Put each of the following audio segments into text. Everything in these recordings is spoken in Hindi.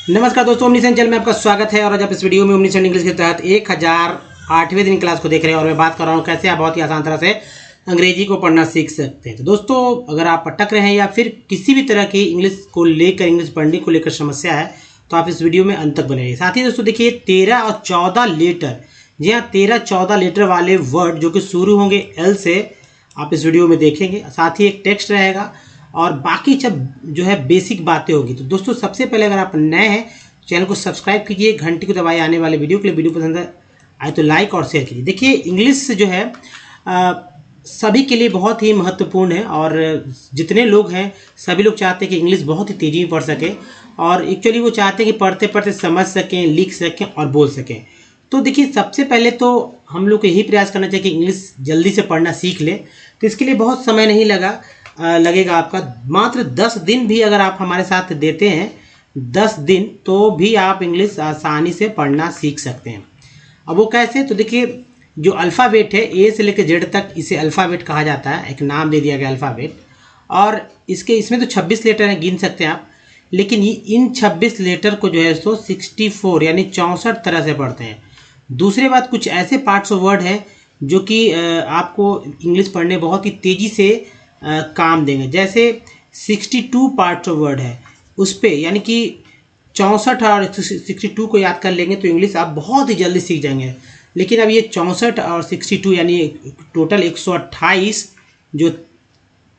नमस्कार दोस्तों, ओमनीसेंट चैनल में आपका स्वागत है। और आज आप इस वीडियो में ओमनीसेंट इंग्लिश के तहत 1008वें दिन क्लास को देख रहे हैं और मैं बात कर रहा हूँ कैसे आप बहुत ही आसान तरह से अंग्रेजी को पढ़ना सीख सकते हैं। तो दोस्तों, अगर आप अटक रहे हैं या फिर किसी भी तरह की इंग्लिश को लेकर, इंग्लिश पढ़ने को लेकर समस्या है तो आप इस वीडियो में अंत तक बने रहिए। साथ ही दोस्तों देखिए 13 और 14 लेटर, जी हाँ 13-14 लेटर वाले वर्ड जो कि शुरू होंगे एल से, आप इस वीडियो में देखेंगे। साथ ही एक टेक्स्ट रहेगा और बाकी सब जो है बेसिक बातें होगी। तो दोस्तों सबसे पहले अगर आप नए हैं चैनल को सब्सक्राइब कीजिए, घंटी को दबाइए आने वाले वीडियो के लिए। वीडियो पसंद आए तो लाइक और शेयर कीजिए। देखिए इंग्लिश जो है सभी के लिए बहुत ही महत्वपूर्ण है और जितने लोग हैं सभी लोग चाहते हैं कि इंग्लिश बहुत ही तेज़ी में पढ़ सकें और एक्चुअली वो चाहते हैं कि पढ़ते पढ़ते समझ सकें, लिख सकें और बोल सकें। तो देखिए सबसे पहले तो हम लोग को यही प्रयास करना चाहिए कि इंग्लिश जल्दी से पढ़ना सीख लें। तो इसके लिए बहुत समय नहीं लगेगा आपका, मात्र 10 दिन भी अगर आप हमारे साथ देते हैं 10 दिन तो भी आप इंग्लिश आसानी से पढ़ना सीख सकते हैं। अब वो कैसे, तो देखिए जो अल्फ़ाबेट है ए से लेकर जेड तक इसे अल्फ़ाबेट कहा जाता है, एक नाम दे दिया गया अल्फ़ाबेट। और इसमें तो 26 लेटर हैं, गिन सकते हैं आप। लेकिन इन 26 लेटर को जो है सो 64 यानी 64 तरह से पढ़ते हैं। दूसरी बात, कुछ ऐसे पार्ट्स ऑफ वर्ड हैं जो कि आपको इंग्लिश पढ़ने बहुत ही तेज़ी से काम देंगे। जैसे 62 पार्ट्स ऑफ वर्ड है उस पर, यानी कि 64 और 62 को याद कर लेंगे तो इंग्लिश आप बहुत ही जल्दी सीख जाएंगे। लेकिन अब ये 64 और 62 यानी टोटल 128 जो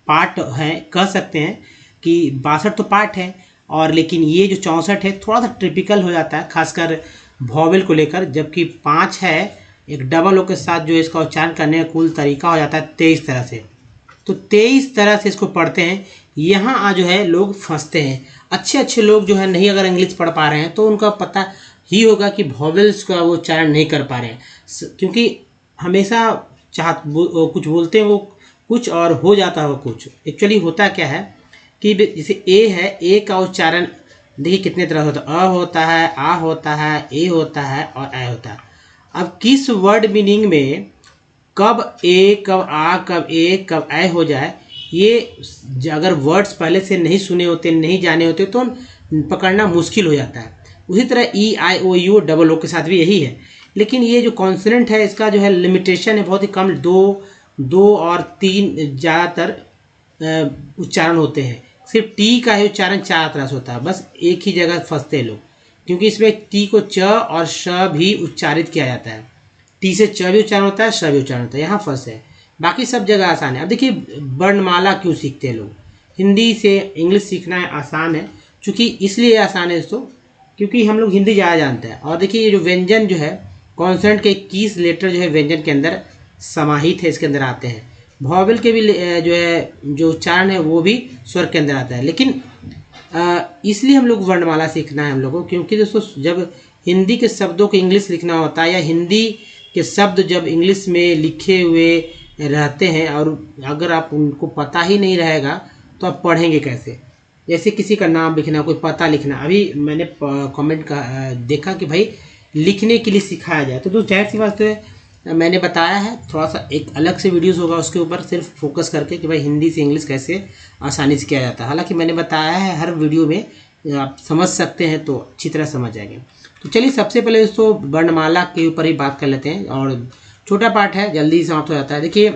पार्ट हैं, कह सकते हैं कि 62 तो पार्ट हैं। और लेकिन ये जो 64 है थोड़ा सा ट्रिपिकल हो जाता है, खासकर वॉवेल को लेकर, जबकि 5 है एक डबल ओ के साथ जो इसका उच्चारण करने का कुल तरीका हो जाता है 23 तरह से। तो 23 तरह से इसको पढ़ते हैं। यहाँ जो है लोग फंसते हैं। अच्छे लोग जो है नहीं अगर इंग्लिश पढ़ पा रहे हैं तो उनका पता ही होगा कि वॉवेल्स का वो उच्चारण नहीं कर पा रहे हैं, क्योंकि हमेशा कुछ बोलते हैं वो कुछ और हो जाता है वो कुछ। एक्चुअली होता क्या है कि जैसे ए है, ए का उच्चारण देखिए कितने तरह होता है। अ होता है, आ होता है, ए होता है और ए होता है। अब किस वर्ड मीनिंग में कब ए, कब आ, कब ए, कब ए हो जाए, ये अगर वर्ड्स पहले से नहीं सुने होते, नहीं जाने होते तो पकड़ना मुश्किल हो जाता है। उसी तरह ई, आई, ओ, यू, डबल ओ के साथ भी यही है। लेकिन ये जो कॉन्सोनेंट है इसका जो है लिमिटेशन है बहुत ही कम, दो और 3 ज़्यादातर उच्चारण होते हैं। सिर्फ टी का ही उच्चारण 4 तरह से होता है, बस एक ही जगह फंसते हैं लोग, क्योंकि इसमें टी को च और श भी उच्चारित किया जाता है। टी से च भी उच्चारण होता है, श भी उच्चारण होता है, यहाँ फंस है। बाकी सब जगह आसान है। अब देखिए वर्णमाला क्यों सीखते हैं लोग, हिंदी से इंग्लिश सीखना आसान है। चूँकि इसलिए आसान है दोस्तों क्योंकि हम लोग हिंदी ज़्यादा जानते हैं। और देखिए ये जो व्यंजन जो है, कॉन्सोनेंट के 21 लेटर जो है व्यंजन के अंदर समाहित है, इसके अंदर आते हैं। वॉवेल के भी जो है जो उच्चारण है वो भी स्वर के अंदर आता है। लेकिन इसलिए हम लोग वर्णमाला सीखना है हम लोगों को, क्योंकि दोस्तों जब हिंदी के शब्दों को इंग्लिश लिखना होता है या हिंदी के शब्द जब इंग्लिश में लिखे हुए रहते हैं और अगर आप उनको पता ही नहीं रहेगा तो आप पढ़ेंगे कैसे। जैसे किसी का नाम लिखना, कोई पता लिखना। अभी मैंने कमेंट का देखा कि भाई लिखने के लिए सिखाया जाए, तो दोस्त जाहिर सी बात है मैंने बताया है, थोड़ा सा एक अलग से वीडियोस होगा उसके ऊपर सिर्फ फोकस करके कि भाई हिंदी से इंग्लिश कैसे आसानी से किया जाता है। हालांकि मैंने बताया है हर वीडियो में, आप समझ सकते हैं तो अच्छी तरह समझ जाएंगे। तो चलिए सबसे पहले दोस्तों वर्णमाला के ऊपर ही बात कर लेते हैं और छोटा पार्ट है, जल्दी समाप्त हो जाता है। देखिए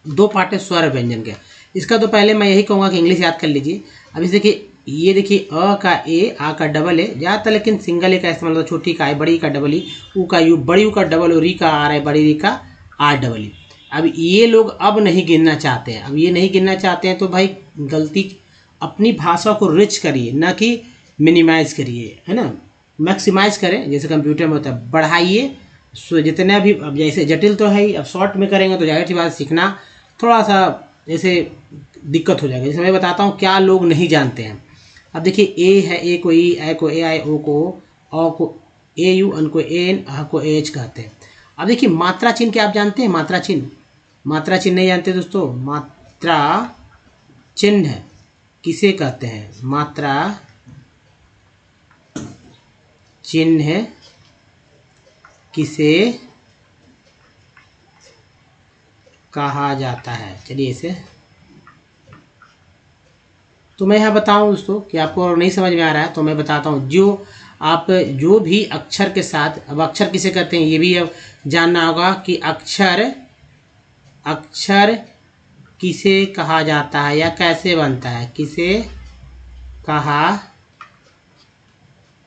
2 पार्ट है स्वर व्यंजन के। इसका तो पहले मैं यही कहूँगा कि इंग्लिश याद कर लीजिए। अब इस देखिए ये देखिए अ का ए, आ का डबल ए ज़्यादातर, लेकिन सिंगल ए का इस्तेमाल होता है। छोटी का ए, बड़ी का डबल ई, ऊ का यू, बड़ी यू का डबल ओ, री का आर है, बड़ी री का आर डबल ई। अब ये लोग अब नहीं गिनना चाहते हैं। अब ये नहीं गिनना चाहते हैं तो भाई गलती, अपनी भाषा को रिच करिए ना कि मिनिमाइज करिए, है ना। मैक्सिमाइज करें, जैसे कंप्यूटर में होता है, बढ़ाइए जितना भी। अब जैसे जटिल तो है ही, अब शॉर्ट में करेंगे तो जाहिर सी बात सीखना थोड़ा सा जैसे दिक्कत हो जाएगा। जैसे मैं बताता हूँ क्या लोग नहीं जानते हैं। अब देखिए ए है, ए को ई, ए को ए आई, ओ को ओ को ए यू, अन को ए एन, आ को ए एच कहते हैं। अब देखिए मात्रा चिन्ह क्या आप जानते हैं? मात्रा चिन्ह, मात्रा चिन्ह नहीं जानते दोस्तों? मात्रा चिन्ह किसे कहते हैं? मात्रा चिन्ह किसे कहा जाता है? चलिए इसे तो मैं यहाँ बताऊँ दोस्तों कि आपको नहीं समझ में आ रहा है तो मैं बताता हूँ। जो आप जो भी अक्षर के साथ, अब अक्षर किसे कहते हैं ये भी अब जानना होगा कि अक्षर अक्षर किसे कहा जाता है या कैसे बनता है, किसे कहा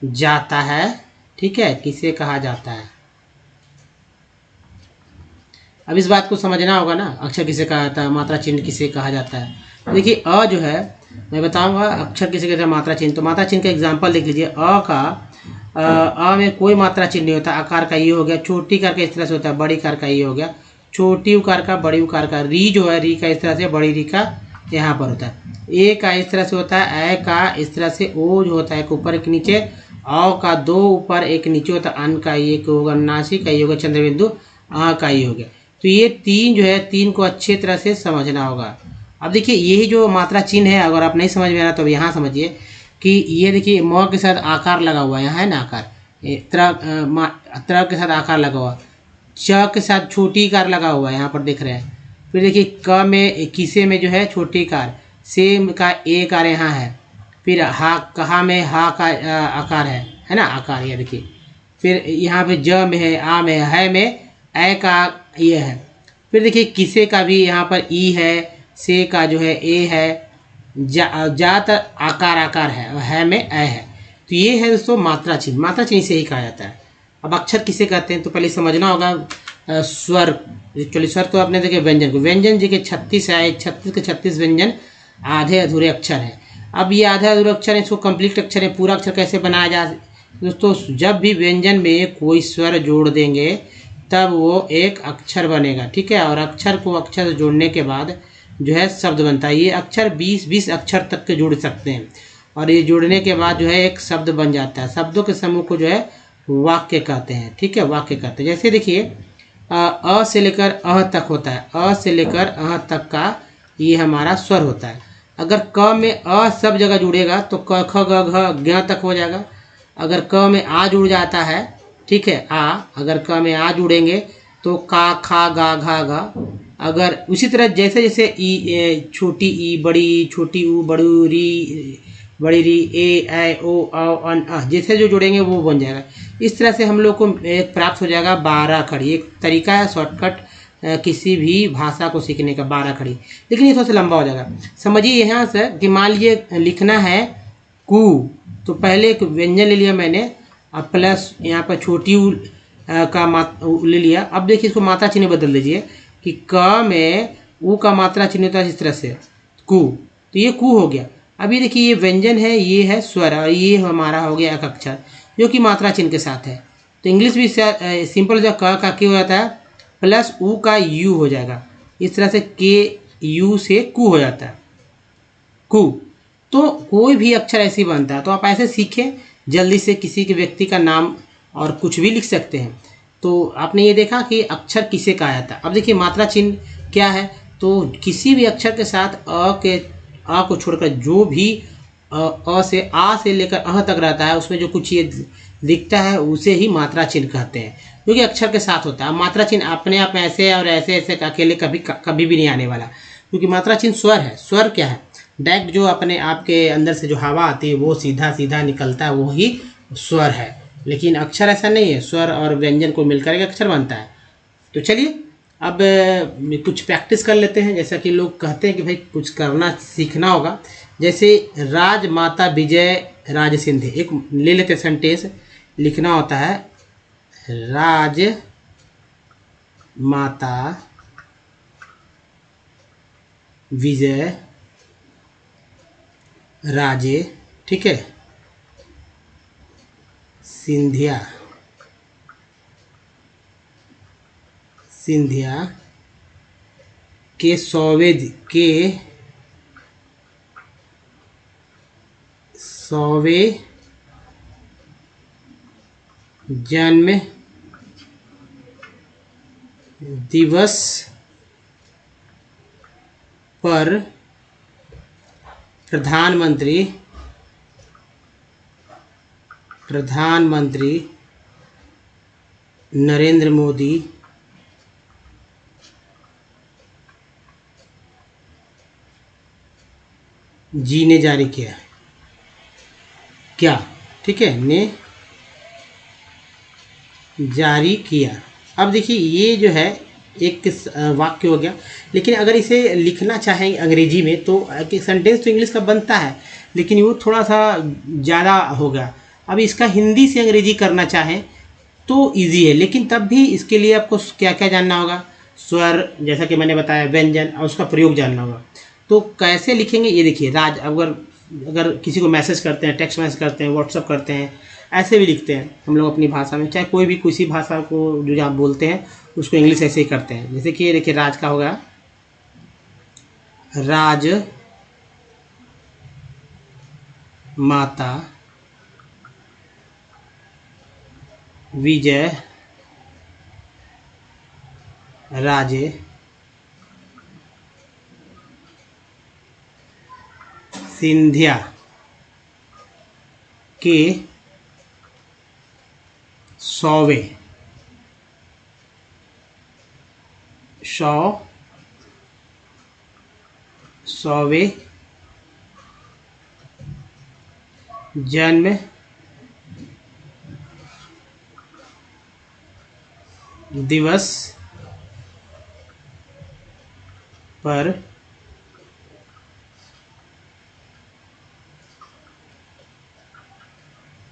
जाता है। ठीक है, किसे कहा जाता है। अब इस बात को समझना होगा ना, अक्षर किसे कहा जाता है, मात्रा चिन्ह किसे कहा जाता है। देखिए अ जो है, मैं बताऊंगा अक्षर किसे कहते हैं, मात्रा चिन्ह। तो मात्रा चिन्ह का एग्जांपल देख लीजिए। अ में कोई मात्रा चिन्ह नहीं होता। आकार का ये हो गया, छोटी कार का इस तरह से होता है, बड़ी कार का ये हो गया, छोटी उकार का, बड़ी उकार का। री जो है, री का इस तरह से, बड़ी री का यहाँ पर होता है। ए का इस तरह से होता है, ए का इस तरह से, ओ जो होता है एक ऊपर एक नीचे, औ का दो ऊपर एक नीचे होता है, अन का एक होगा, नासी का ये होगा, चंद्रबिंदु, आ का ये हो गया। तो ये तीन जो है, तीन को अच्छे तरह से समझना होगा। अब देखिए यही जो मात्रा चिन्ह है, अगर आप नहीं समझ में आ रहा तो यहाँ समझिए कि ये देखिए म के साथ आकार लगा हुआ है, यहाँ है ना आकार, त्र के साथ आकार लगा हुआ, च के साथ छोटी कार लगा हुआ है, यहाँ पर देख रहे हैं। फिर देखिए क में, किसे में जो है छोटी कार, से का ए कार यहाँ है। फिर हा, कहा में हा का आकार है ना, आकार ये देखिए। फिर यहाँ पे ज में है, आ में है में ए का ये है। फिर देखिए किसे का भी यहाँ पर ई है, से का जो है ए है, ज्यादातर आकार आकार है में ए है। तो ये है दोस्तों मात्रा चिन्ह। मात्रा चिन्ह से ही कहा जाता है। अब अक्षर किसे कहते हैं तो पहले समझना होगा स्वर। एक्चुअली स्वर तो आपने देखे व्यंजन को, व्यंजन जी के 36 है, 36 के 36 व्यंजन आधे अधूरे अक्षर हैं। अब ये आधे अधूरे अक्षर हैं, इसको कंप्लीट अक्षर है। पूरा अक्षर कैसे बनाया जाए दोस्तों, जब भी व्यंजन में कोई स्वर जोड़ देंगे तब वो एक अक्षर बनेगा। ठीक है, और अक्षर को अक्षर से जोड़ने के बाद जो है शब्द बनता है। ये अक्षर 20 अक्षर तक के जुड़ सकते हैं, और ये जुड़ने के बाद जो है एक शब्द बन जाता है। शब्दों के समूह को जो है वाक्य कहते हैं। ठीक है, वाक्य कहते हैं। जैसे देखिए अ से लेकर अह तक होता है, अ से लेकर अह तक का ये हमारा स्वर होता है। अगर क में अ सब जगह जुड़ेगा तो क ख ग घ ज्ञ तक हो जाएगा। अगर क में आ जुड़ जाता है, ठीक है, आ, अगर क में आ जुड़ेंगे तो का, खा, गा, घा, गा। अगर उसी तरह जैसे जैसे ई, छोटी ई, बड़ी, छोटी ऊ, बड़ू, री, बड़ी री, ए ओ अन अ, जैसे जो जुड़ेंगे वो बन जाएगा। इस तरह से हम लोग को प्राप्त हो जाएगा 12 खड़ी। एक तरीका है शॉर्टकट किसी भी भाषा को सीखने का, 12 खड़ी। लेकिन ये थोड़ा सा लंबा हो जाएगा। समझिए यहाँ से कि मान लीजिए लिखना है कू, तो पहले एक व्यंजन ले लिया मैंने, अब प्लस यहाँ पर छोटी ऊ का ले लिया। अब देखिए इसको मात्रा चिन्ह बदल दीजिए कि क में ऊ का मात्रा चिन्ह होता है इस तरह से, कू, तो ये कू हो गया। अभी देखिए ये व्यंजन है, ये है स्वर, और ये हमारा हो गया एक अक्षर जो कि मात्रा चिन्ह के साथ है। तो इंग्लिश भी सिंपल जो क का क्यों होता है, प्लस ऊ का यू हो जाएगा। इस तरह से के यू से कू हो जाता है, कू। तो कोई भी अक्षर ऐसे बनता है। तो आप ऐसे सीखें जल्दी से, किसी के व्यक्ति का नाम और कुछ भी लिख सकते हैं। तो आपने ये देखा कि अक्षर किसे कहा जाता है। अब देखिए मात्रा चिन्ह क्या है, तो किसी भी अक्षर के साथ अ को छोड़कर जो भी अ से आ से लेकर अह तक रहता है, उसमें जो कुछ ये दिखता है उसे ही मात्रा चिन्ह कहते हैं, जो कि अक्षर के साथ होता है। मात्रा चिन्ह अपने आप ऐसे और ऐसे ऐसे अकेले कभी भी नहीं आने वाला, क्योंकि मात्रा चिन्ह स्वर है। स्वर क्या है, डायरेक्ट जो अपने आप के अंदर से जो हवा आती है वो सीधा सीधा निकलता है, वो ही स्वर है। लेकिन अक्षर ऐसा नहीं है, स्वर और व्यंजन को मिलकर एक अक्षर बनता है। तो चलिए अब कुछ प्रैक्टिस कर लेते हैं। जैसा कि लोग कहते हैं कि भाई कुछ करना सीखना होगा। जैसे राज माता विजय राज सिंधे, एक ले लेते सेंटेंस, लिखना होता है राज माता विजय राजे, ठीक है, सिंधिया के सौवे जन्म दिवस पर प्रधानमंत्री नरेंद्र मोदी जी ने जारी किया क्या, ठीक है, ने जारी किया। अब देखिए ये जो है एक वाक्य हो गया, लेकिन अगर इसे लिखना चाहें अंग्रेजी में तो सेंटेंस तो इंग्लिश का बनता है, लेकिन वो थोड़ा सा ज़्यादा होगा। अब इसका हिंदी से अंग्रेजी करना चाहें तो इजी है, लेकिन तब भी इसके लिए आपको क्या क्या जानना होगा, स्वर, जैसा कि मैंने बताया, व्यंजन और उसका प्रयोग जानना होगा। तो कैसे लिखेंगे ये देखिए, राज, अगर अगर किसी को मैसेज करते हैं, टेक्स्ट मैसेज करते हैं, व्हाट्सअप करते हैं, ऐसे भी लिखते हैं हम लोग अपनी भाषा में, चाहे कोई भी किसी भाषा को जो आप बोलते हैं उसको इंग्लिश ऐसे ही करते हैं। जैसे कि ये देखिए, राज का होगा राज माता विजय राजे सिंधिया के 100वें जन्म दिवस पर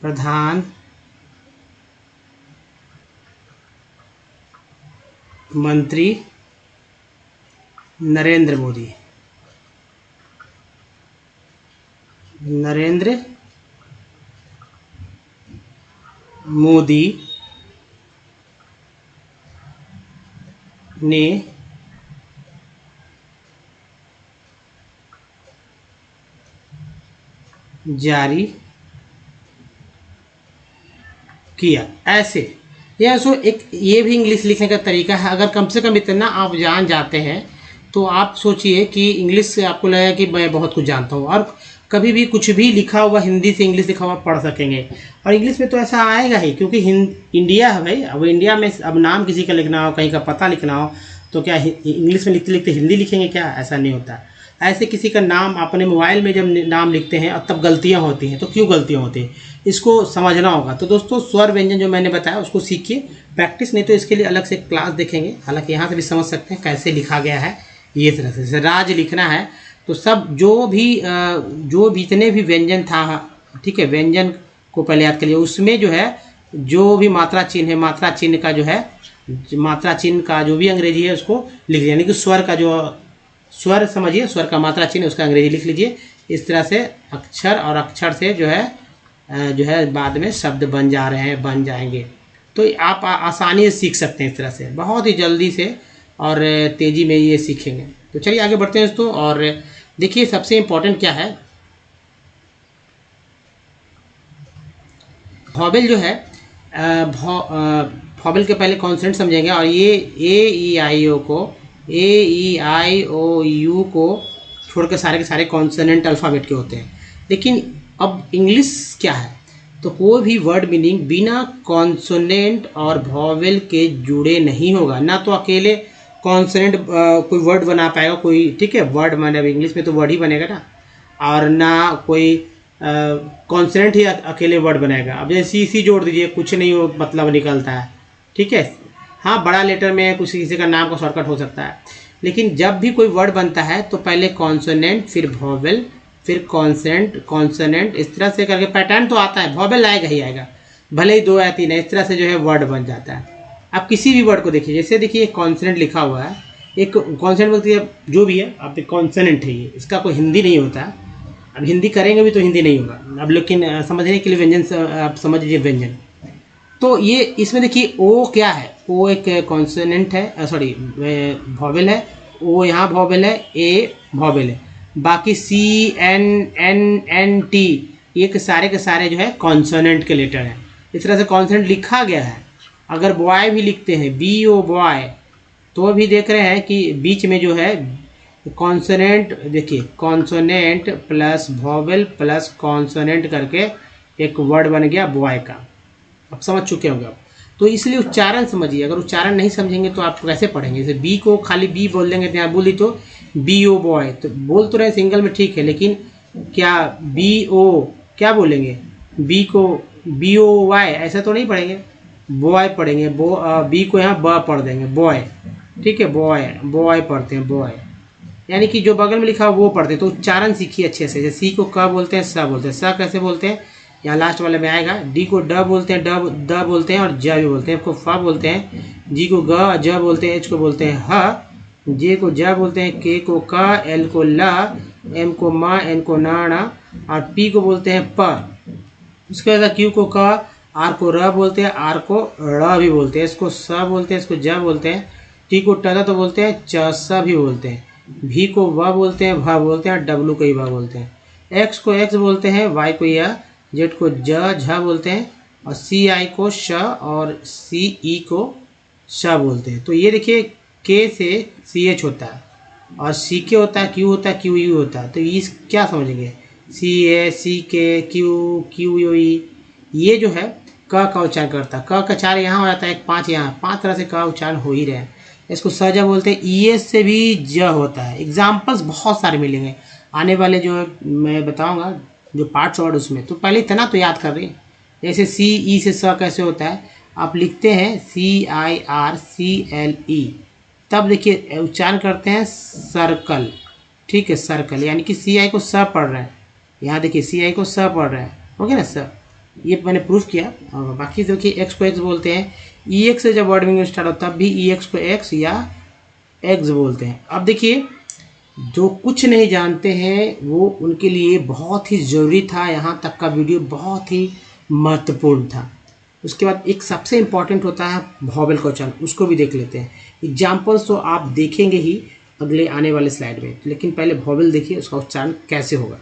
प्रधान मंत्री नरेंद्र मोदी ने जारी किया। ऐसे या सो एक ये भी इंग्लिश लिखने का तरीका है। अगर कम से कम इतना आप जान जाते हैं तो आप सोचिए कि इंग्लिश से आपको लगेगा कि मैं बहुत कुछ जानता हूँ, और कभी भी कुछ भी लिखा हुआ हिंदी से इंग्लिश लिखा हुआ पढ़ सकेंगे। और इंग्लिश में तो ऐसा आएगा ही, क्योंकि इंडिया है भाई। अब इंडिया में अब नाम किसी का लिखना हो, कहीं का पता लिखना हो, तो क्या इंग्लिश में लिखते लिखते हिंदी लिखेंगे क्या? ऐसा नहीं होता। ऐसे किसी का नाम अपने मोबाइल में जब नाम लिखते हैं और तब गलतियां होती हैं, तो क्यों गलतियां होती हैं इसको समझना होगा। तो दोस्तों, स्वर व्यंजन जो मैंने बताया उसको सीखिए, प्रैक्टिस नहीं तो इसके लिए अलग से क्लास देखेंगे। हालांकि यहाँ से भी समझ सकते हैं कैसे लिखा गया है। ये तरह से जैसे राज लिखना है तो सब जो भी जितने भी व्यंजन था, ठीक है, व्यंजन को पहले याद करिए। उसमें जो है जो भी मात्रा चिन्ह है, मात्रा चिन्ह का जो है, मात्रा चिन्ह का जो भी अंग्रेजी है उसको लिख लीजिए। यानी कि स्वर का जो स्वर समझिए, स्वर का मात्रा चिन्ह उसका अंग्रेजी लिख लीजिए। इस तरह से अक्षर और अक्षर से जो है बाद में शब्द बन जा रहे हैं, बन जाएंगे। तो आप आसानी से सीख सकते हैं इस तरह से, बहुत ही जल्दी से और तेज़ी में ये सीखेंगे। तो चलिए आगे बढ़ते हैं दोस्तों। और देखिए सबसे इम्पोर्टेंट क्या है, वॉवेल जो है, वॉवेल के पहले कॉन्सोनेंट समझेंगे। और ये ए ई आई ओ यू को छोड़ के सारे कॉन्सोनेंट अल्फ़ाबेट के होते हैं। लेकिन अब इंग्लिश क्या है, तो कोई भी वर्ड मीनिंग बिना कॉन्सोनेंट और वॉवेल के जुड़े नहीं होगा। ना तो अकेले कॉन्सोनेंट कोई वर्ड बना पाएगा कोई, ठीक है, वर्ड मतलब इंग्लिश में तो वर्ड ही बनेगा ना, और ना कोई कॉन्सोनेंट ही अकेले वर्ड बनाएगा। अब जैसे सी जोड़ दीजिए, कुछ नहीं वो मतलब निकलता है, ठीक है। हाँ, बड़ा लेटर में कुछ किसी का नाम का शॉर्टकट हो सकता है, लेकिन जब भी कोई वर्ड बनता है तो पहले कॉन्सोनेंट, फिर वॉवेल, फिर कॉन्सोनेंट, इस तरह से करके पैटर्न तो आता है। वॉवेल आएगा ही आएगा, भले ही 2 या 3 है, इस तरह से जो है वर्ड बन जाता है। आप किसी भी वर्ड को देखिए, जैसे देखिए कॉन्सोनेंट लिखा हुआ है, एक कॉन्सोनेंट मतलब जो भी है, आप कॉन्सोनेंट है ये, इसका कोई हिंदी नहीं होता है। अब हिंदी करेंगे भी तो हिंदी नहीं होगा। अब लेकिन समझने के लिए व्यंजन आप समझ लीजिए व्यंजन। तो ये इसमें देखिए ओ क्या है, ओ एक कॉन्सोनेंट है, सॉरी वॉवेल है। ओ यहाँ वॉवेल है, ए वॉवेल है, बाकी C N N N T ये के सारे जो है कॉन्सोनेंट के लेटर हैं। इस तरह से कॉन्सोनेंट लिखा गया है। अगर बॉय भी लिखते हैं, बी ओ बॉय, तो भी देख रहे हैं कि बीच में जो है कॉन्सोनेंट, देखिए consonant plus vowel plus consonant करके एक वर्ड बन गया बॉय का। आप समझ चुके होंगे आप। तो इसलिए उच्चारण समझिए। अगर उच्चारण नहीं समझेंगे तो आप कैसे पढ़ेंगे। जैसे बी को खाली बी बोल देंगे, यहाँ बोली तो बी ओ बॉय, तो बोल तो रहे सिंगल में ठीक है, लेकिन क्या बी ओ क्या बोलेंगे, बी को बी ओ वाई ऐसा तो नहीं पढ़ेंगे, बॉय पढ़ेंगे, बी को यहाँ ब पढ़ देंगे बॉय, ठीक है, बॉय बॉय पढ़ते हैं बॉय, यानी कि जो बगल में लिखा हो वो पढ़ते हैं। तो उच्चारण सीखिए अच्छे से, जैसे सी को क बोलते हैं, स बोलते हैं, स कैसे बोलते हैं यहाँ लास्ट वाले में आएगा। डी को ड बोलते हैं, द बोलते हैं और ज भी बोलते हैं, को फ बोलते हैं, जी को ग ज बोलते हैं, एच को बोलते हैं ह, जे को ज बोलते हैं, के को क, एल को ल, एम को म, एन को ना और पी को बोलते हैं प। उसके बाद क्यू को क, आर को र बोलते हैं, आर को ड़ भी बोलते हैं, इसको स बोलते हैं, इसको ज बोलते हैं, टी को ट तो बोलते हैं, च स भी बोलते हैं, भी को व बोलते हैं, भ बोलते हैं, डब्लू को ही व बोलते हैं, एक्स को एक्स बोलते हैं, वाई को या, जेड को ज झ बोलते हैं और सी आई को श और सी ई को श बोलते हैं। तो ये देखिए के से सी एच होता है और सी के होता है, क्यू होता है, क्यू यू होता है। तो इस क्या समझेंगे, सी ए सी के क्यू क्यू यू ई, ये जो है क का उच्चारण करता है, क का 4 यहाँ हो जाता है, एक 5 यहाँ, 5 तरह से क उच्चारण हो ही रहे हैं। इसको सजा बोलते हैं, ई एस से भी ज होता है। एग्जाम्पल्स बहुत सारे मिलेंगे आने वाले जो मैं बताऊंगा जो पार्ट्स वर्ड उसमें, तो पहले इतना तो याद कर रही है। जैसे सी ई से स कैसे होता है, आप लिखते हैं सी I R C L E, तब देखिए उच्चारण करते हैं सर्कल, ठीक है, सर्कल, यानी कि सी आई को स पढ़ रहे हैं, यहाँ देखिए सी आई को स पढ़ रहे हैं, ओके ना सर, ये मैंने प्रूफ किया। और बाकी देखिए एक्स को एक्स बोलते हैं, ई एक्स से जब वर्ड मीनिंग स्टार्ट होता है तब भी ई एक्स को एक्स या एक्स बोलते हैं। अब देखिए जो कुछ नहीं जानते हैं वो उनके लिए बहुत ही ज़रूरी था, यहाँ तक का वीडियो बहुत ही महत्वपूर्ण था। उसके बाद एक सबसे इम्पॉर्टेंट होता है वॉवेल का उच्चारण, उसको भी देख लेते हैं। एग्जाम्पल्स तो आप देखेंगे ही अगले आने वाले स्लाइड में, लेकिन पहले वॉवेल देखिए उसका उच्चारण कैसे होगा।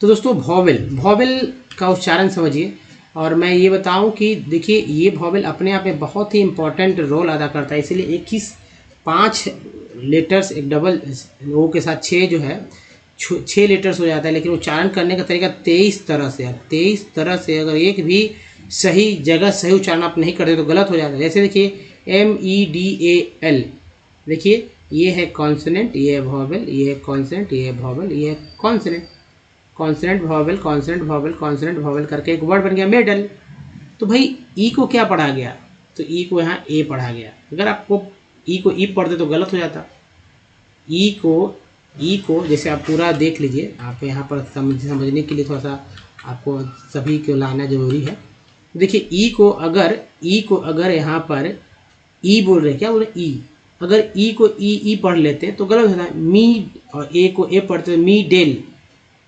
तो दोस्तों वॉवेल का उच्चारण समझिए, और मैं ये बताऊं कि देखिए ये वॉवेल अपने आप में बहुत ही इंपॉर्टेंट रोल अदा करता है, इसीलिए एक ही 5 लेटर्स एक डबल ओ के साथ 6 जो है 6 लेटर्स हो जाता है, लेकिन उच्चारण करने का तरीका 23 तरह से है। 23 तरह से अगर एक भी सही जगह सही उच्चारण आप नहीं करते तो गलत हो जाता है। जैसे देखिए MEDAL, देखिए ये है कॉन्सोनेंट, ये है वॉवेल, ये है कॉन्सोनेंट, ये है वॉवेल, ये है consonant, consonant vowel consonant vowel consonant vowel करके एक वर्ड बन गया मेडल। तो भाई ई को क्या पढ़ा गया, तो ई को यहाँ ए पढ़ा गया। अगर आपको ई को ई पढ़ते तो गलत हो जाता। ई को जैसे आप पूरा देख लीजिए, आप यहाँ पर समझने के लिए थोड़ा सा आपको सभी को लाना जरूरी है। देखिए ई को अगर यहाँ पर ई बोल रहे, क्या बोल रहे ई, अगर ई को ई पढ़ लेते तो गलत होता है। मी और ए को ए पढ़ते तो मी डेल,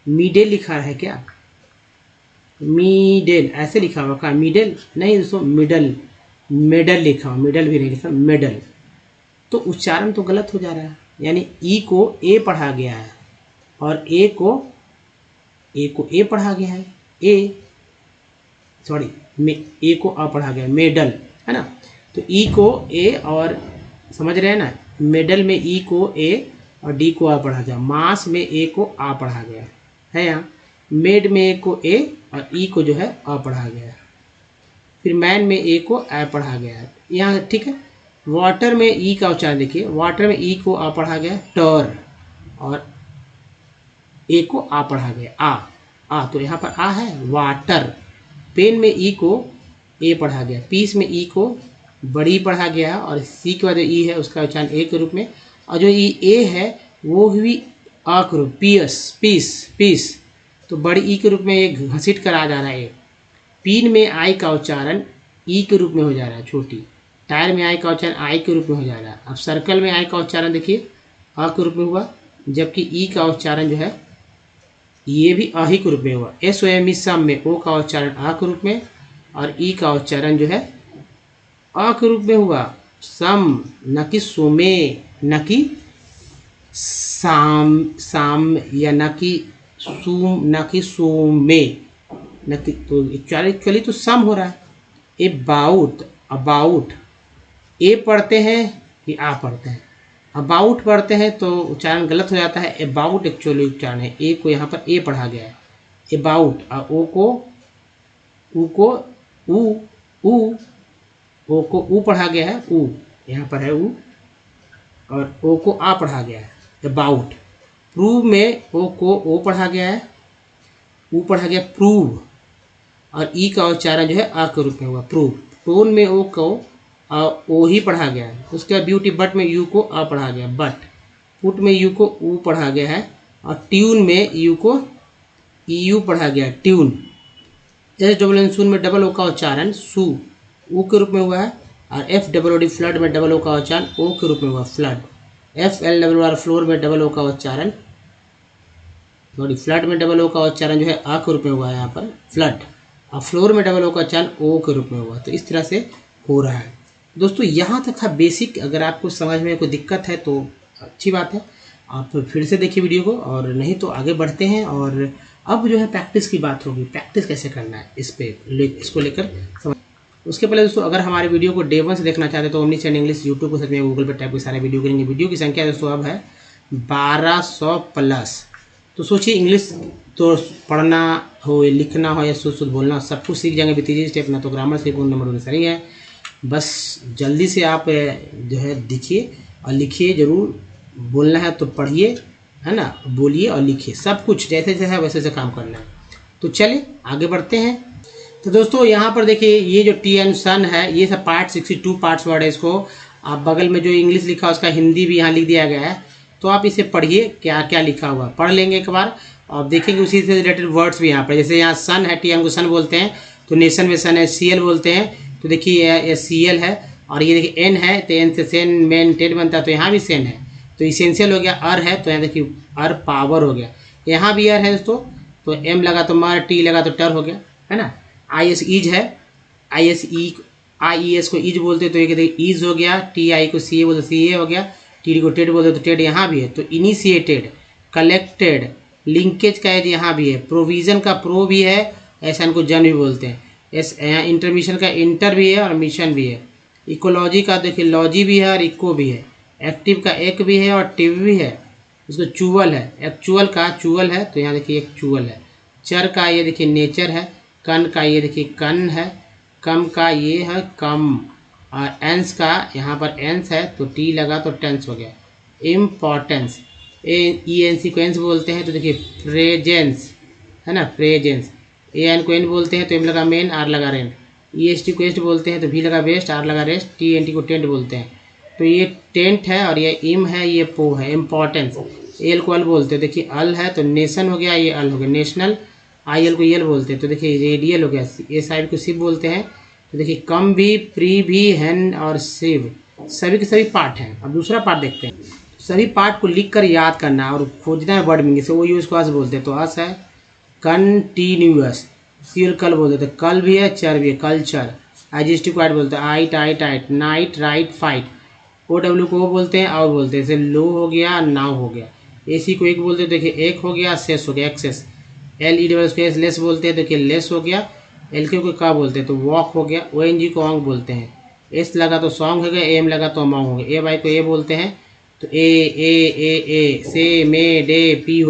मीडेल लिखा है क्या, मीडेल ऐसे लिखा हुआ क्या, मिडेल नहीं दोस्तों, मिडल, मेडल लिखा हुआ, मिडल भी नहीं लिखा, मेडल। तो उच्चारण तो गलत हो जा रहा है, यानी ई को ए पढ़ा गया है और ए को ए पढ़ा गया है, ए को आ पढ़ा गया, मेडल, है ना। तो ई को ए और समझ रहे हैं ना, मेडल में ई को ए और डी को आ पढ़ा गया, मास में ए को आ पढ़ा गया है यहाँ, मेड में ए को ए और ई को जो है आ पढ़ा गया है, फिर मैन में ए को आ पढ़ा गया है यहाँ, ठीक है। वाटर में ई का उच्चारण देखिए, वाटर में ई को आ पढ़ा गया टर और ए को आ पढ़ा गया आ, तो यहाँ पर आ है वाटर। पेन में ई को ए पढ़ा गया, पीस में ई को बड़ी पढ़ा गया और सी के बाद जो ई है उसका उच्चारण ए के रूप में, और जो ई ए है वो भी आ के रूप, पीस, तो बड़ी ई के रूप में एक घसीट कर आ जा रहा है। पीन में आई का उच्चारण ई के रूप में हो जा रहा है छोटी, टायर में आई का उच्चारण आई के रूप में हो जा रहा है। अब सर्कल में आई का उच्चारण देखिए आ के रूप में हुआ, जबकि ई का उच्चारण जो है ये भी आ ही के रूप में हुआ। SOME सम में ओ का उच्चारण आ के रूप में और ई का उच्चारण जो है आ के रूप में हुआ, सम न कि सोमे, न कि साम या न कि सूम, न कि सोमे, न कि, तो एक्चुअली तो सम हो रहा है। अबाउट ए पढ़ते हैं कि आ पढ़ते हैं, अबाउट पढ़ते हैं तो उच्चारण गलत हो जाता है। अबाउट एक्चुअली उच्चारण है, ए को यहाँ पर ए पढ़ा गया है अबाउट, और ओ को ऊ पढ़ा गया है, ऊ यहाँ पर है ऊ, और ओ को आ पढ़ा गया है अबाउट। प्रूव में ओ को ओ पढ़ा गया है, ऊ पढ़ा गया प्रूव, और ई का उच्चारण जो है आ के रूप में हुआ प्रूव। टोन में ओ को ओ ही पढ़ा गया है। उसके बाद ब्यूटी बट में यू को आ पढ़ा गया बट, पुट में यू को ऊ पढ़ा गया है, और ट्यून में यू को यू पढ़ा गया ट्यून। जैसे डबल सून में डबल ओ का उच्चारण सू ऊ के रूप में हुआ है, और F double O D flood में डबल ओ का उच्चारण ओ के रूप में हुआ flood. F L double R floor में डबल ओ का उच्चारण, सॉरी फ्लड में डबल ओ का उच्चारण जो है आ के रूप में हुआ है यहाँ पर फ्लड, और फ्लोर में डबल ओ का उच्चारण ओ के रूप में हुआ। तो इस तरह से हो रहा है दोस्तों। यहाँ तक है बेसिक। अगर आपको समझ में कोई दिक्कत है तो अच्छी बात है, आप फिर से देखिए वीडियो को, और नहीं तो आगे बढ़ते हैं। और अब जो है प्रैक्टिस की बात होगी, प्रैक्टिस कैसे करना है इसको लेकर समझ। उसके पहले दोस्तों अगर हमारे वीडियो को डे 1 से देखना चाहते हैं तो ओमनीचैन इंग्लिश यूट्यूब को सर्च में गूगल पर टाइप कर सारे वीडियो करेंगे। वीडियो की संख्या दोस्तों अब है 1200 प्लस। तो सोचिए इंग्लिश तो पढ़ना हो, लिखना हो या शुद्ध शुद्ध बोलना सब कुछ सीख जाएंगे विथ स्टेप। ना तो ग्रामर से नंबर अनुसारी है। बस जल्दी से आप जो है दिखिए और लिखिए जरूर। बोलना है तो पढ़िए, है ना, बोलिए और लिखिए, सब कुछ जैसे जैसे है वैसे वैसे काम करना है। तो चलिए आगे बढ़ते हैं। तो दोस्तों यहाँ पर देखिए ये जो टी एंड सन है ये सब पार्ट 62 पार्ट्स वर्ड है। इसको आप बगल में जो इंग्लिश लिखा है उसका हिंदी भी यहाँ लिख दिया गया है। तो आप इसे पढ़िए क्या क्या लिखा हुआ, पढ़ लेंगे एक बार और देखेंगे उसी से रिलेटेड वर्ड्स भी यहाँ पर। जैसे यहाँ सन है, टी एन को सन बोलते हैं तो नेशन में सन है, सी एल बोलते हैं तो देखिए ये सी एल है, और ये देखिए एन है तो एन से सेन मेन टेन बनता है तो यहाँ भी सेन है, तो इसेंशियल हो गया। अर है तो यहाँ देखिए अर पावर हो गया, यहाँ भी अर है दोस्तों तो एम लगा तो मर, टी लगा तो टर हो गया, है ना। आई एस ईज है, आई एस को ईज बोलते तो ये देखिए ईज हो गया। टी आई को सी ए बोलते सी ए हो गया। टी को टेड बोलते तो टेड यहाँ भी है। तो इनिशिएटेड, कलेक्टेड, लिंकेज का एज यहाँ भी है, प्रोविजन का प्रो भी है, ऐसा इनको जन भी बोलते हैं। यहाँ इंटरमिशन का इंटर भी है और मिशन भी है। इकोलॉजी का देखिए लॉजी भी है और इको भी है। एक्टिव का एक भी है और टिव भी है। इसको चूवल है, एक्चुअल का चूवल है तो यहाँ देखिए एक चूवल है। चर का ये देखिए नेचर है। कन का ये देखिए कन है। कम का ये है कम, और एंस का यहाँ पर एंस है तो टी लगा तो टेंस हो गया। इम्पॉर्टेंस, ई एन सी को एंस बोलते हैं तो देखिए प्रेजेंस, है ना, प्रेजेंस। ए एन को एन बोलते हैं तो एम लगा मेन, आर लगा रेन। ई एस टी को एस्ट बोलते हैं तो भी लगा वेस्ट, आर लगा रेस्ट। टी एन टी को टेंट बोलते हैं तो ये टेंट है, और ये इम है, ये पो है, इम्पॉर्टेंस। एल को अल बोलते हैं, देखिए अल है तो नेशन हो गया, ये अल हो गया नेशनल। आई एल को यल बोलते हैं तो देखिए रेडियल हो गया। एस आई को सिव बोलते हैं तो देखिए कम भी, प्री भी, हैन और सिव सभी के सभी पार्ट हैं। अब दूसरा पार्ट देखते हैं। सभी पार्ट को लिख कर याद करना और खोजना है वर्ड मीनिंग से, वो यूज को अस बोलते हैं तो अस है। कंटिन्यूअस, सील कल बोलते थे, कल भी है, चर भी है, कल्चर। एडजेक्टिव को बोलते हैं ight, ight, ight, night, right, fight. O W को बोलते हैं और बोलते हैं, जैसे लो हो गया, नाउ हो गया। एसी को एक बोलते हैं, देखिए एक हो गया, सेस हो गया, एक्सेस। एल ई डब्ल्यू को लेस बोलते हैं, देखिए लेस हो गया। एल क्यू को का बोलते हैं तो वॉक हो गया। ओ एन जी को ऑंग बोलते हैं। एस लगा तो सॉन्ग हो गया, एम लगा तो अमाउंग हो गया। ए वाई को ए बोलते हैं तो A say, may, day, P,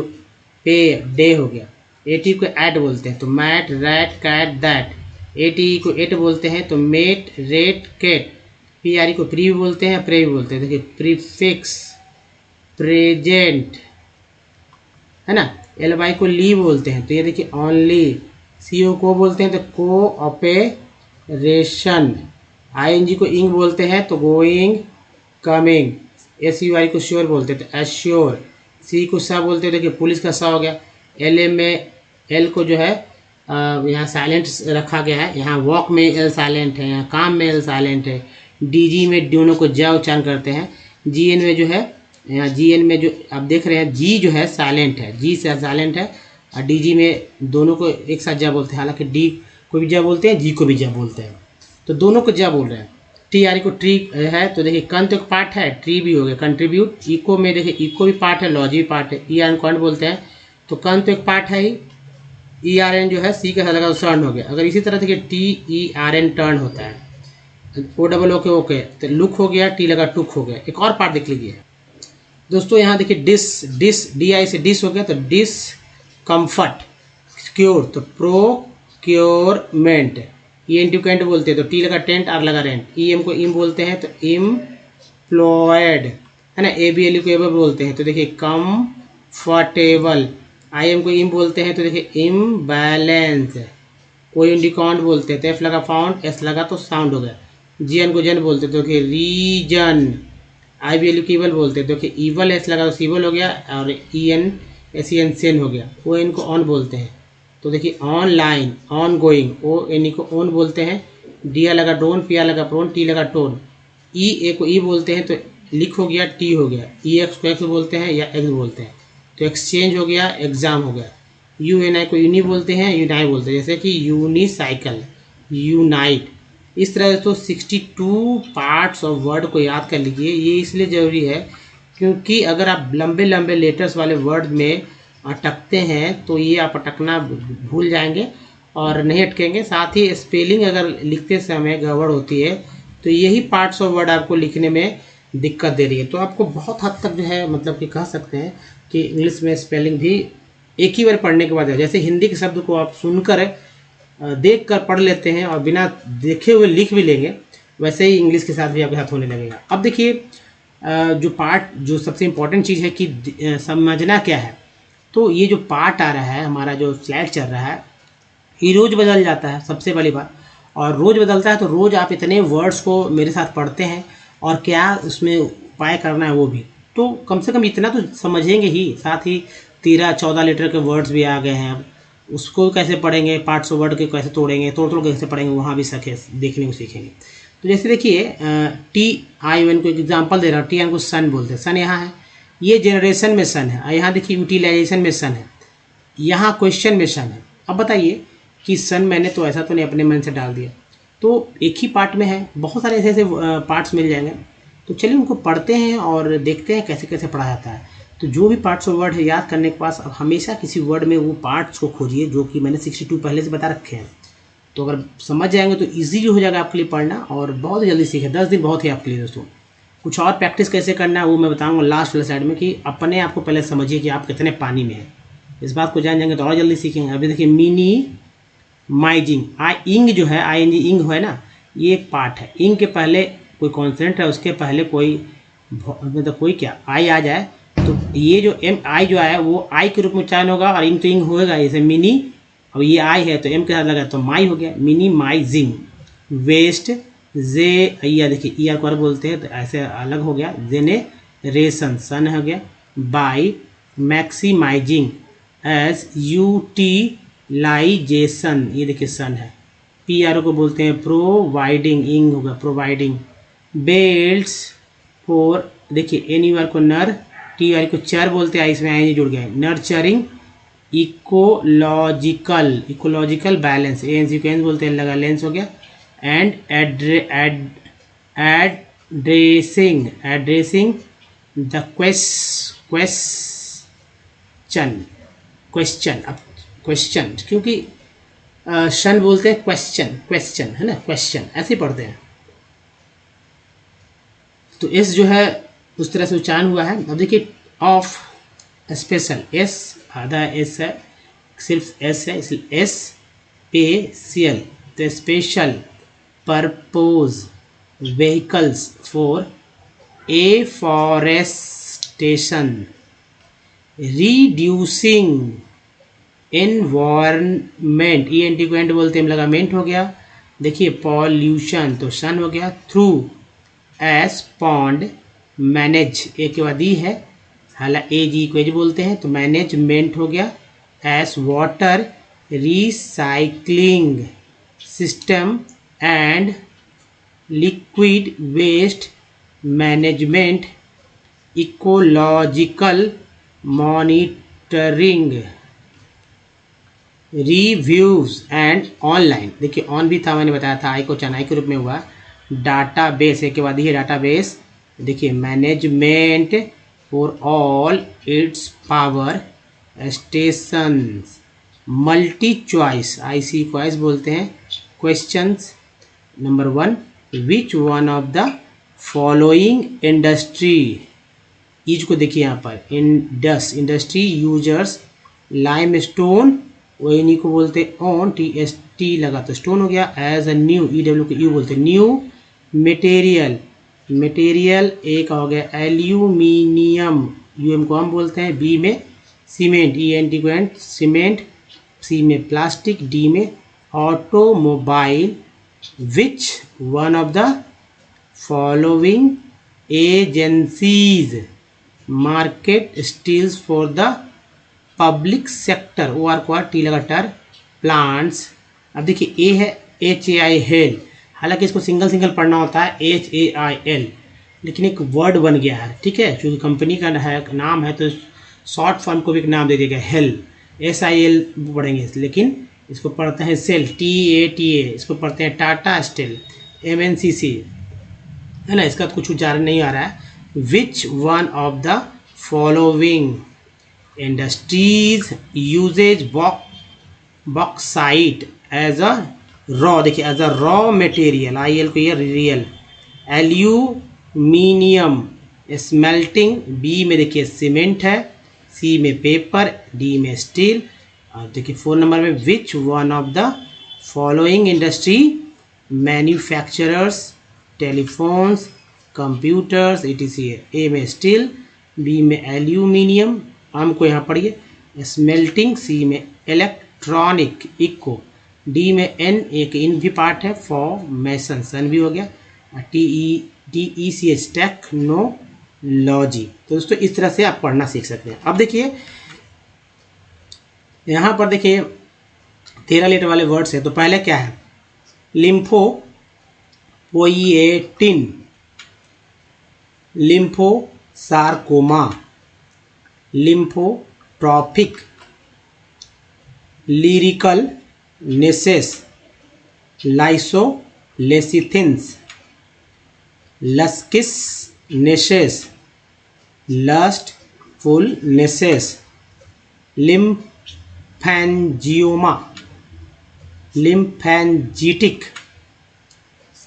pay, day हो गया। ए टी को ऐट बोलते हैं तो mat, rat, cat, that. A T को एट बोलते हैं तो mate, rate, Kate. P R E को प्री बोलते हैं, प्रे भी बोलते हैं, देखिए प्रीफिक्स, प्रेजेंट, है ना। एल वाई को ली बोलते हैं तो ये देखिए ऑनली। सी ओ को बोलते हैं तो को ऑपरेशन। आई एन जी को इंग बोलते हैं तो गोइंग, कमिंग। एस यू आई को श्योर बोलते हैं तो एश्योर। सी को सा बोलते हैं, देखिए पुलिस का सा हो गया। एल एम में एल को जो है यहाँ साइलेंट रखा गया है, यहाँ वॉक में एल साइलेंट है, यहाँ काम में एल साइलेंट है। डी जी में दोनों को ज उच्चारण करते हैं। जी एन में जो है, यहाँ जी एन में जो आप देख रहे हैं जी जो है साइलेंट है, जी से साइलेंट है, और डी जी में दोनों को एक साथ जा बोलते हैं। हालांकि डी को भी जा बोलते हैं, जी को भी जा बोलते हैं, तो दोनों को जा बोल रहे हैं। टी आर को ट्री है तो देखिए कन तो एक पार्ट है, ट्री भी हो गया, कंट्रीब्यूट। इको में देखिए इको भी पार्ट है, लॉजी भी पार्ट है। ई आर एन को बोलते हैं तो कन तो एक पार्ट है ही। ई आर एन जो है सी के साथ लगा तो टर्न हो गया। अगर इसी तरह देखिए T E R N turn होता है, ओ डबल ओके ओके तो लुक हो गया, टी लगा टुक हो गया। एक और पार्ट देख लीजिए दोस्तों, यहाँ देखिए डिस, डिस डी आई से डिस हो गया तो डिस कम्फर्ट। क्योर तो procurement. E N T cant बोलते हैं तो टी लगा टेंट, आर लगा रेंट। ई एम को इम बोलते हैं तो इम्प्लॉयड, है ना। ए बी एल को एबर बोलते हैं तो देखिए कम कंफर्टेबल। आई एम को इम बोलते हैं तो देखिए इम्बैलेंस। कोइंडिकॉन्ट बोलते हैं तो एफ लगा फाउंड, एस लगा तो साउंड हो गया। जी एन को जन बोलते हैं तो देखिए रीजन। आई बी एल ईवल बोलते हैं तो देखिए ईवल, एस लगा तो सीवल हो गया, और E N S E N sen हो गया। ओ एन को ऑन बोलते हैं तो देखिए online, on going. O N E को ऑन बोलते हैं, डी आ लगा डोन, पी आ लगा प्रोन, टी लगा टोन। ई ए को ई बोलते हैं तो लिख हो गया, टी हो गया। ई एक्स को एक्स बोलते हैं या एक्स बोलते हैं तो एक्सचेंज हो गया, एग्जाम हो गया। यू एन आई को यूनी बोलते हैं, यूनाई बोलते हैं, जैसे कि यूनिसाइकिल, यूनाइट। इस तरह से तो 62 पार्ट्स ऑफ वर्ड को याद कर लीजिए। ये इसलिए ज़रूरी है क्योंकि अगर आप लंबे लंबे लेटर्स वाले वर्ड में अटकते हैं तो ये आप अटकना भूल जाएंगे और नहीं अटकेंगे। साथ ही स्पेलिंग अगर लिखते समय गड़बड़ होती है तो यही पार्ट्स ऑफ वर्ड आपको लिखने में दिक्कत दे रही है। तो आपको बहुत हद तक जो है मतलब कि कह सकते हैं कि इंग्लिश में स्पेलिंग भी एक ही बार पढ़ने के बाद, जैसे हिंदी के शब्द को आप सुनकर देख कर पढ़ लेते हैं और बिना देखे हुए लिख भी लेंगे, वैसे ही इंग्लिश के साथ भी आपके साथ होने लगेगा। अब देखिए जो सबसे इम्पोर्टेंट चीज़ है कि समझना क्या है। तो ये जो पार्ट आ रहा है, हमारा जो स्लाइड चल रहा है, ये रोज़ बदल जाता है सबसे बड़ी बात। और रोज़ बदलता है तो रोज़ आप इतने वर्ड्स को मेरे साथ पढ़ते हैं और क्या उसमें उपाय करना है वो भी, तो कम से कम इतना तो समझेंगे ही। साथ ही 13-14 लीटर के वर्ड्स भी आ गए हैं, अब उसको कैसे पढ़ेंगे, पार्ट्स ऑफ वर्ड के कैसे तोड़ेंगे, तोड़ कैसे पढ़ेंगे, वहाँ भी देखने को सीखेंगे। तो जैसे देखिए टी आई एन को एग्जाम्पल दे रहा हूँ। टी एन को सन बोलते हैं, सन यहाँ है, ये जनरेशन में सन है। यहाँ देखिए यूटिलाइजेशन में सन है, यहाँ क्वेश्चन में सन है। अब बताइए कि सन मैंने तो ऐसा तो नहीं अपने मन से डाल दिया, तो एक ही पार्ट में है, बहुत सारे ऐसे पार्ट्स मिल जाएंगे। तो चलिए उनको पढ़ते हैं और देखते हैं कैसे कैसे पढ़ा जाता है। तो जो भी पार्ट्स ऑफ वर्ड है याद करने के पास अब हमेशा किसी वर्ड में वो पार्ट्स को खोजिए जो कि मैंने 62 पहले से बता रखे हैं। तो अगर समझ जाएंगे तो ईजी हो जाएगा आपके लिए पढ़ना और बहुत जल्दी सीखे। 10 दिन बहुत ही आपके लिए दोस्तों। कुछ और प्रैक्टिस कैसे करना है वो मैं बताऊँगा लास्ट वाले साइड में, कि अपने आप को पहले समझिए कि आप कितने पानी में हैं। इस बात को जान जाएंगे तो और जल्दी सीखेंगे। अभी देखिए मिनिमाइजिंग, इंग जो है, आई एन जी इंग है ना, ये एक पार्ट है। इंग के पहले कोई कॉन्सेंट है, उसके पहले कोई मतलब कोई क्या आई आ जाए तो ये जो एम आई जो आया वो आई के रूप में उच्चारण होगा और इंग तो इंग होगा। जैसे मिनी, अब ये आई है तो एम के साथ लगा तो माई हो गया, मिनिमाइजिंग। वेस्ट, जे या देखिए ई आर को बोलते हैं तो ऐसे अलग हो गया। जेनेरेशन, सन हो गया। बाई मैक्सिमाइजिंग, एस यूटिलाइजेशन, ये देखिए सन है। पी आर को बोलते हैं प्रोवाइडिंग, इंग होगा प्रोवाइडिंग। बेल्ट्स फॉर, देखिए एन यू आर को नर, टी आर को चर बोलते हैं, इसमें आई जुड़ गया। Nurturing, ecological balance, A N C को एन बोलते हैं, लगा लेंस हो गया। And addressing the question. अब क्वेश्चन क्योंकि शन बोलते हैं क्वेश्चन है ना, क्वेश्चन ऐसे पढ़ते हैं। तो एस जो है उस तरह से उच्चारण हुआ है। अब देखिए ऑफ स्पेशल, एस आधा एस है, सिर्फ एस है इसलिए एस स्पेशल, तो special purpose vehicles for afforestation, reducing environment, E N T को एंड बोलते हैं, लगा मेंट हो गया। देखिए पॉल्यूशन तो सन हो गया। थ्रू एस पॉन्ड, मैनेज ए के बाद ई है, हालांकि ए जी को एज बोलते हैं तो मैनेजमेंट हो गया। S water recycling system and liquid waste management, ecological monitoring, reviews and online. देखिए ऑन भी था, मैंने बताया था, आई को चनाई के रूप में हुआ। डाटाबेस एक के बाद ही डाटाबेस, देखिए management for all its power stations, multi choice, IC को एस बोलते हैं। Questions number 1, which one of the following industry, is को देखिए यहाँ पर इंडस्ट्री यूजर्स लाइमस्टोन, वो इन्हीं को बोलते हैं ऑन, टी एस टी लगा तो स्टोन हो गया। As a new, E W को यू बोलते हैं न्यू। मटेरियल एक हो गया एल्यूमिनियम, यू एम को हम बोलते हैं। बी में सीमेंट, ENT सीमेंट, सी में प्लास्टिक, डी में automobile. Which one of the following agencies market steels for the public sector, O R को आर टी लगातार प्लांट्स। अब देखिए ए है HAI हेल, हालांकि इसको सिंगल सिंगल पढ़ना होता है HAIL, लेकिन एक वर्ड बन गया है, ठीक है, क्योंकि कंपनी का है नाम है तो शॉर्ट फॉर्म को भी एक नाम दे दिया गया हेल, SIL पढ़ेंगे, लेकिन इसको पढ़ते हैं सेल, TATA, इसको पढ़ते हैं टाटा स्टील, MNCC, है ना, इसका कुछ उच्चारण नहीं आ रहा है। Which one of the following industries uses bauxite as a raw, देखिए as a raw material, IL को ये रियल, एल्यूमिनियम स्मेल्टिंग, बी में देखिए सीमेंट है, सी में पेपर, डी में स्टील। और देखिए 4 नंबर में विच one of the following industry manufacturers telephones computers ETC है, ए में स्टील, बी में एल्यूमिनियम, हम को यहाँ पढ़िए स्मेल्टिंग, सी में इलेक्ट्रॉनिक इको, डी में एन, एक इन भी पार्ट है, फॉर्मेशन सन भी हो गया, TECH टेक्नोलॉजी। तो दोस्तों इस तरह से आप पढ़ना सीख सकते हैं। अब देखिए यहाँ पर देखिए 13 लेटर वाले वर्ड्स है, तो पहले क्या है, लिम्फोपोइएटिन, लिम्फोसार्कोमा, लिम्फोट्रॉफिक, लिरिकल नेसेस, लाइसोलेसिथिन्स, लस्किस नेसेस, लस्टफुल नेसेस, लिम्फैंजियोमा, लिम्फैंजिटिक,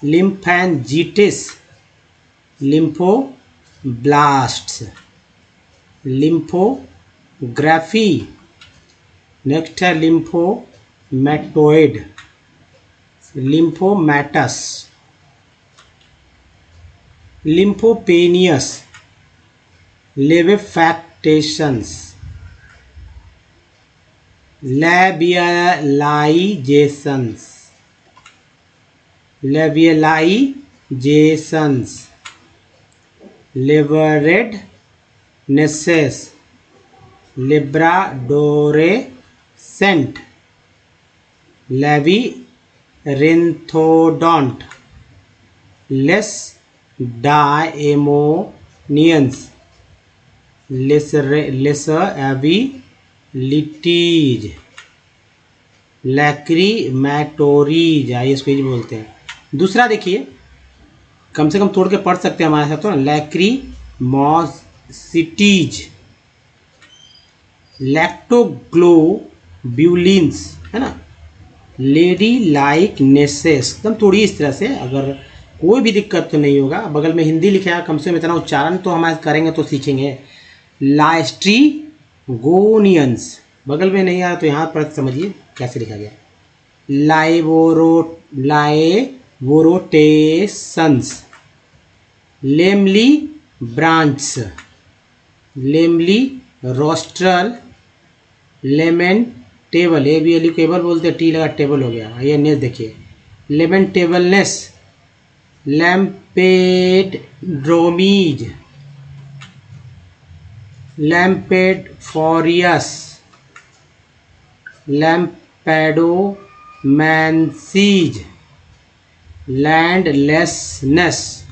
लिम्फैंजिटिस, लिम्फोब्लास्ट्स, लिम्फोग्राफी, नेक्स्ट है लिम्फोमेटोइड, लिम्फोमैटस, लिम्फोपेनियस, लेविफैक्टेशंस, लेबियलाइजेशंस, लेबियलाइजेशंस, लिबरेड नेसेस, लिब्राडोरेसेंट, लेविरेंथोडोंट, लेस डाएमोनियंस, लेसर एबिलिटीज, लैक्रीमैटोरीज, इसको ही बोलते हैं। दूसरा देखिए कम से कम तोड़ के पढ़ सकते हैं हमारे साथ, तो लैक्रीमोसिटीज, लैक्टोग्लोब्यूलिन्स, है ना, लेडी लाइक नेसेस, एकदम थोड़ी इस तरह से। अगर कोई भी दिक्कत तो नहीं होगा, बगल में हिंदी लिखा है, कम से कम इतना उच्चारण तो हमारे करेंगे तो सीखेंगे। लाइस्ट्रीगोनियंस, बगल में नहीं आ रहा तो यहाँ पर समझिए कैसे लिखा गया, लाइवोरोटेसंस, लेमली ब्रांच, लेमली रोस्ट्रल, लेमन टेबल, ABLU केबल बोलते हैं, टी लगा टेबल हो गया, ये नेस देखिए, लेमन टेबलनेस, लैम्पेड्रोमीज, लैम्पेडफोरियस, लैम्पेडोमैंसीज, लैंडलेसनेस,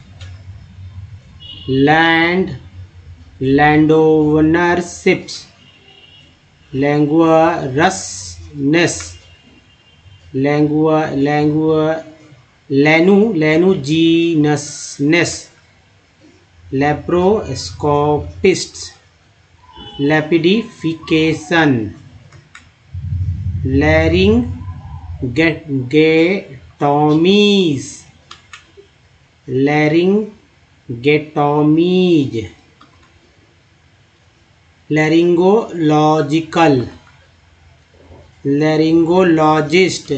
लैंडोनरशिप्स, लैंगुअरसनेस, लैनुजीनसनेस, लेप्रोस्कोपिस्ट, लैपिडिफिकेशन, लैरिंगेटोमीज, लैरिंगेटोमीज, लैरिंगोलॉजिकल, लैरिंगोलॉजिस्ट,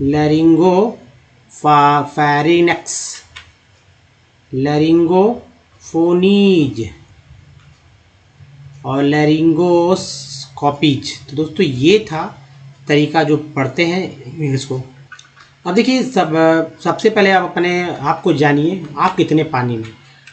लैरिंगोफैरिंक्स, लैरिंगोफोनीज, और लैरिंगोस्कोपीज। तो दोस्तों ये था तरीका जो पढ़ते हैं इंग्लिश को। अब देखिए सबसे पहले आप अपने आप को जानिए, आप कितने पानी में।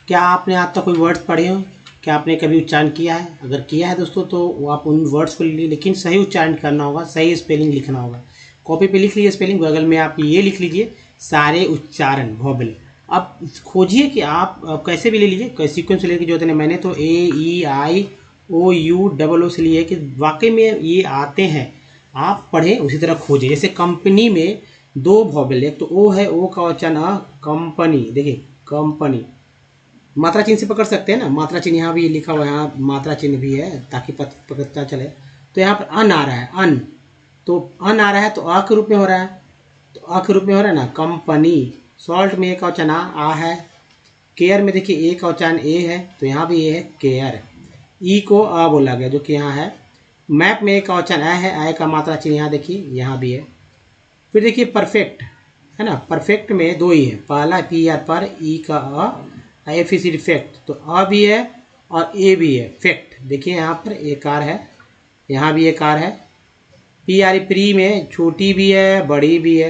क्या आपने आज तक कोई वर्ड्स पढ़े हो? क्या आपने कभी उच्चारण किया है? अगर किया है दोस्तों तो वो आप उन वर्ड्स को लीजिए, लेकिन सही उच्चारण करना होगा, सही स्पेलिंग लिखना होगा। कॉपी पे लिख लीजिए स्पेलिंग, बगल में आप ये लिख लीजिए सारे उच्चारण वोबल। अब खोजिए कि आप कैसे भी ले लीजिए, सीक्वेंस लेके जो होते हैं। मैंने तो AEIOU से लिए कि वाकई में ये आते हैं, आप पढ़ें उसी तरह खोजें। जैसे कंपनी में 2 वोबल, एक तो ओ है, ओ का उच्चारण कंपनी। देखिए कंपनी मात्रा चिन्ह से पकड़ सकते हैं ना, मात्रा चिन्ह यहाँ भी लिखा हुआ है, यहाँ मात्रा चिन्ह भी है ताकि पता चले। तो यहाँ पर अन आ रहा है, अन, तो अन आ रहा है तो अ के रूप में हो रहा है, तो अ के रूप में हो रहा है ना कंपनी। सॉल्ट में ए का उच्चारण आ है। केयर में देखिए ए का उच्चारण ए है, तो यहाँ भी ए है केयर। ई को अ बोला गया जो कि यहाँ है। मैप में ए का उच्चारण आ है, आय का मात्रा चिन्ह यहाँ देखिए यहाँ भी है। फिर देखिए परफेक्ट है ना, परफेक्ट में 2 ही है, पहला PR पर, ई का एफ इज इफेक्ट, तो अ भी है और ए भी है फेक्ट। देखिए यहाँ पर एकार है, यहाँ भी एकार है। PR प्री में छोटी भी है बड़ी भी है।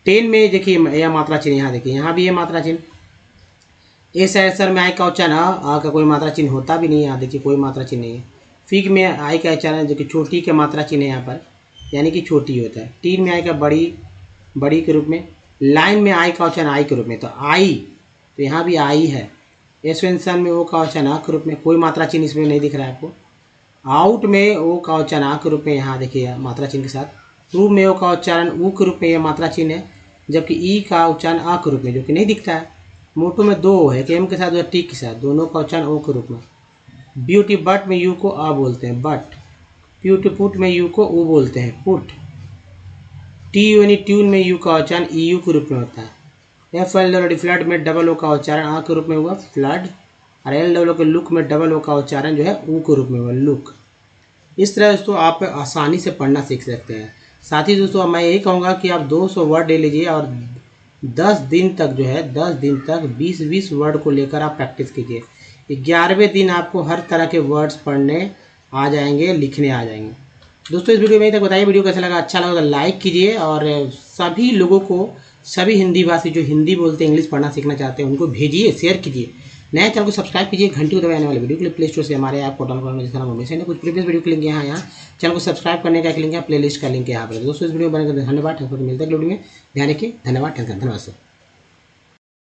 10 में देखिए यह मात्रा चिन्ह यहाँ देखिए यहाँ भी है मात्रा चिन्ह। एस सर में आई का उच्चारण आ का कोई मात्रा चिन्ह होता भी नहीं है, यहाँ देखिए कोई मात्रा चिन्ह नहीं है। फिग में आई का उच्चारण जो कि छोटी के मात्रा चिन्ह है यहाँ पर, यानी कि छोटी होता है। टीन में आई का बड़ी के रूप में। लाइन में आई का उच्चारण आई के रूप में, तो आई, तो यहाँ भी आई है। एसवेंसन में ओ का उच्चारण आ के रूप में, कोई मात्रा चिन्ह इसमें नहीं दिख रहा है आपको। आउट में ओ का उच्चारण आ के रूप में, यहाँ देखिए मात्रा चिन्ह के साथ। प्रूव में ओ का उच्चारण ऊ के रूप में, यह मात्रा चिन्ह है, जबकि ई का उच्चारण आ के रूप में जो कि नहीं दिखता है। मोटो में 2 है, एम के साथ और टी के साथ, दोनों का उच्चारण ओ के रूप में। ब्यूटी बट में यू को आ बोलते हैं बट। प्यूट पुट में यू को ऊ बोलते हैं पुट। TUN ट्यून में यू का उच्चारण EU के रूप में होता है। FL फ्लड में डबल ओ का उच्चारण आ के रूप में हुआ फ्लड, और LW के लुक में डबल ओ का उच्चारण जो है ऊ के रूप में हुआ लुक। इस तरह दोस्तों आप आसानी से पढ़ना सीख सकते हैं। साथ ही दोस्तों मैं यही कहूँगा कि आप 200 वर्ड ले लीजिए और 10 दिन तक जो है 10 दिन तक 20-20 वर्ड को लेकर आप प्रैक्टिस कीजिए। 11वें दिन आपको हर तरह के वर्ड्स पढ़ने आ जाएंगे, लिखने आ जाएंगे। दोस्तों इस वीडियो में यहीं तक बताइए, वीडियो कैसा लगा, अच्छा लगा तो लाइक कीजिए, और सभी लोगों को, सभी हिंदी भाषी जो हिंदी बोलते हैं, इंग्लिश पढ़ना सीखना चाहते हैं, उनको भेजिए, शेयर कीजिए। नए चैनल को सब्सक्राइब कीजिए, घंटी को दबाने वाले वीडियो के लिए प्ले स्टोर से हमारे ऐप को डाउनलोड करना, जिसका नाम मम्मी से। कुछ प्रीवियस वीडियो के लिंक यहाँ चैनल को सब्सक्राइब करने का लिंक है, प्ले लिस्ट का लिंक है यहाँ पर। दोस्तों इस वीडियो में बने धन्यवाद, मिलते हैं वीडियो में, ध्यान रखिए, धन्यवाद, धन्यवाद।